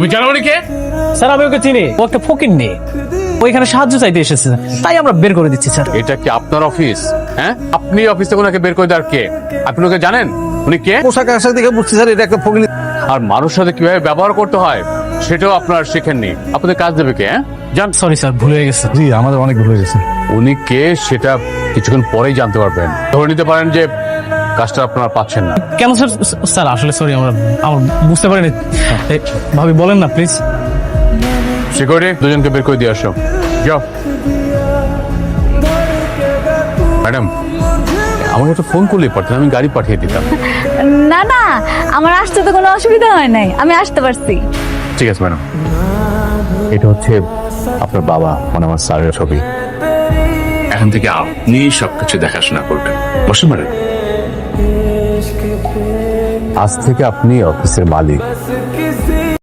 তুই জানো উনি কে? স্যার আমি ওকে চিনি, ও একটা ফকিন্নি, ওইখানে সাহায্য চাইতে এসেছে, তাই আমরা বের করে দিচ্ছি স্যার। এটা কি আপনার অফিস? হ্যাঁ, আপনি অফিস থেকে ওনাকে বের করে দেওয়ার কে? আপনি ওকে জানেন উনি কে? পোশাক আশাক দেখে বুঝছি স্যার এটা একটা ফকিনি। আর মানুষের সাথে কিভাবে ব্যবহার করতে হয় সেটাও আপনার শেখেননি। আপনাদের কাজ দেবে কে? হ্যাঁ, জান। সরি স্যার, ভুল হয়ে গেছে। জি আমাদের অনেক ভুল হয়ে গেছে। উনি কে সেটা কিছুক্ষণ পরেই জানতে পারবেন। ধরে নিতে পারেন যে কাজটা আপনারা পাচ্ছেন না। কেন স্যার? স্যার আসলে সরি, আমার বুঝতে পারিনি। ভাবি বলেন না প্লিজ। সিকিউরিটি, দুজনকে বের করে দিয়ে আসো। যাও। ম্যাডাম, আমাকে একটা ফোন করলেই পারতেন, আমি গাড়ি পাঠিয়ে দিতাম। না না, আমার আসতে তো কোনো অসুবিধা হয় নাই, আমি আসতে পারছি। ঠিক আছে ম্যাডাম। এটা হচ্ছে আপনার বাবা, মানে আমার স্যারের ছবি। এখন থেকে আপনি সবকিছু দেখাশোনা করবেন। বসে ম্যাডাম। আজ থেকে আপনি অফিসের মালিক।